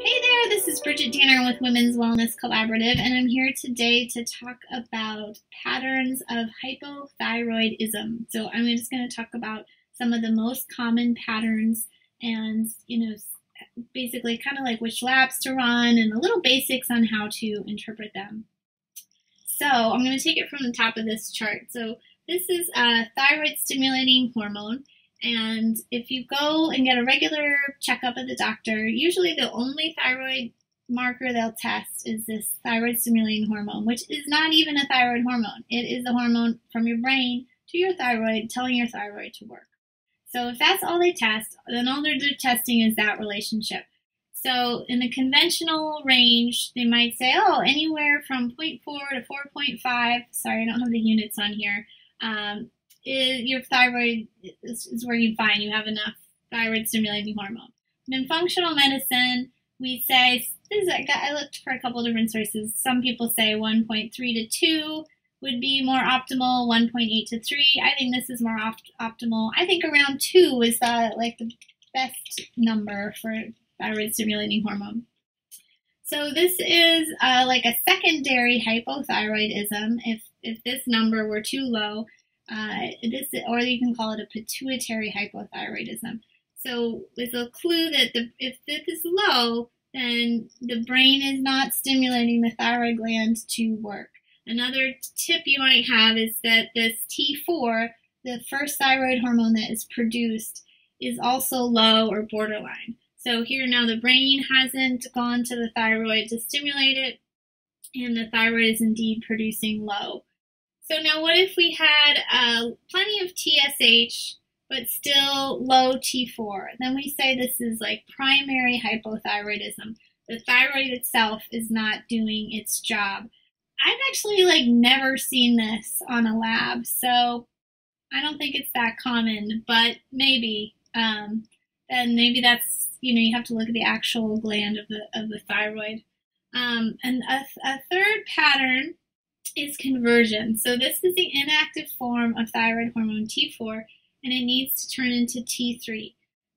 Hey there, this is Bridget Danner with Women's Wellness Collaborative, and I'm here today to talk about patterns of hypothyroidism. So I'm just going to talk about some of the most common patterns and, basically kind of like which labs to run and a little basics on how to interpret them. So I'm going to take it from the top of this chart. So this is a thyroid stimulating hormone. And if you go and get a regular checkup at the doctor, usually the only thyroid marker they'll test is this thyroid stimulating hormone, which is not even a thyroid hormone. It is the hormone from your brain to your thyroid, telling your thyroid to work. So if that's all they test, then all they're testing is that relationship. So in the conventional range, they might say, oh, anywhere from 0.4 to 4.5. Sorry, I don't have the units on here. Your thyroid is where you find you have enough thyroid stimulating hormone. And in functional medicine, we say, I looked for a couple different sources. Some people say 1.3 to 2 would be more optimal, 1.8 to 3. I think this is more optimal. I think around 2 is the best number for thyroid stimulating hormone. So this is like a secondary hypothyroidism if this number were too low. Or you can call it a pituitary hypothyroidism. So it's a clue that if this is low, then the brain is not stimulating the thyroid gland to work. Another tip you might have is that this T4, the first thyroid hormone that is produced, is also low or borderline. So here now the brain hasn't gone to the thyroid to stimulate it, and the thyroid is indeed producing low. So now what if we had plenty of TSH, but still low T4? Then we say this is like primary hypothyroidism. The thyroid itself is not doing its job. I've actually never seen this on a lab, so I don't think it's that common, but maybe. And maybe that's, you have to look at the actual gland of the thyroid. And a third pattern is conversion. So this is the inactive form of thyroid hormone T4, and it needs to turn into T3.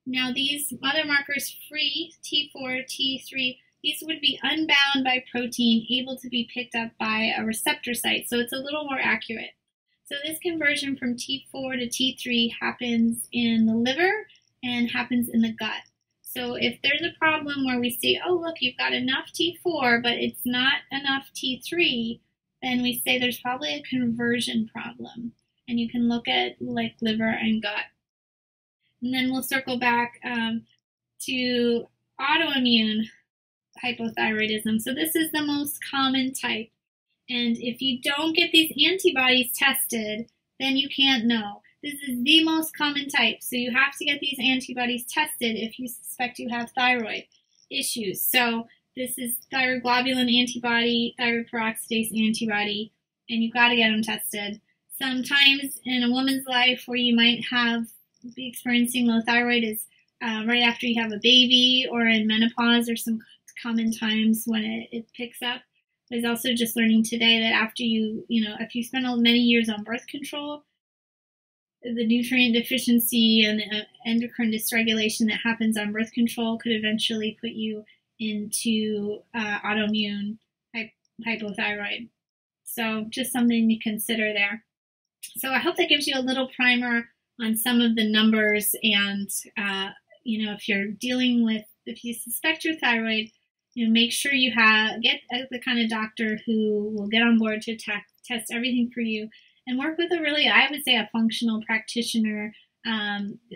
Now these other markers, free T4, T3, these would be unbound by protein, able to be picked up by a receptor site, so it's a little more accurate. So this conversion from T4 to T3 happens in the liver and happens in the gut. So if there's a problem where we see, oh look, you've got enough T4, but it's not enough T3, then we say there's probably a conversion problem. And you can look at liver and gut. And then we'll circle back to autoimmune hypothyroidism. So this is the most common type. And if you don't get these antibodies tested, then you can't know. This is the most common type. So you have to get these antibodies tested if you suspect you have thyroid issues. So this is thyroid globulin antibody, thyroid peroxidase antibody, and you've got to get them tested. Sometimes in a woman's life where you might be experiencing low thyroid is right after you have a baby, or in menopause, or some common times when it picks up. I was also just learning today that after if you spend many years on birth control, the nutrient deficiency and the endocrine dysregulation that happens on birth control could eventually put you into autoimmune hypothyroid. So just something to consider there. So I hope that gives you a little primer on some of the numbers, and if you suspect your thyroid, make sure you get the kind of doctor who will get on board to test everything for you and work with I would say a functional practitioner.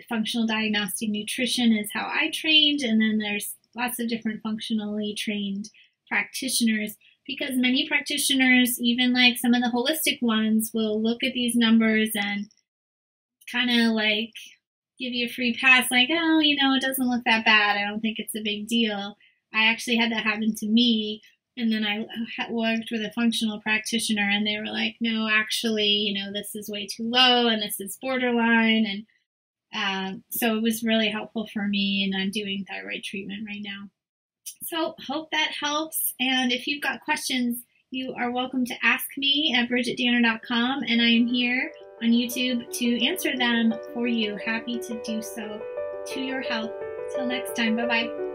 Functional diagnostic nutrition is how I trained, and then there's lots of different functionally trained practitioners, because many practitioners, even some of the holistic ones, will look at these numbers and kind of give you a free pass, it doesn't look that bad. I don't think it's a big deal. I actually had that happen to me, and then I worked with a functional practitioner, and they were like, no, actually, this is way too low, and this is borderline, and so it was really helpful for me, and I'm doing thyroid treatment right now. So hope that helps, and if you've got questions, you are welcome to ask me at bridgetdanner.com, and I am here on YouTube to answer them for you. Happy to do so. To your health. Till next time, bye-bye.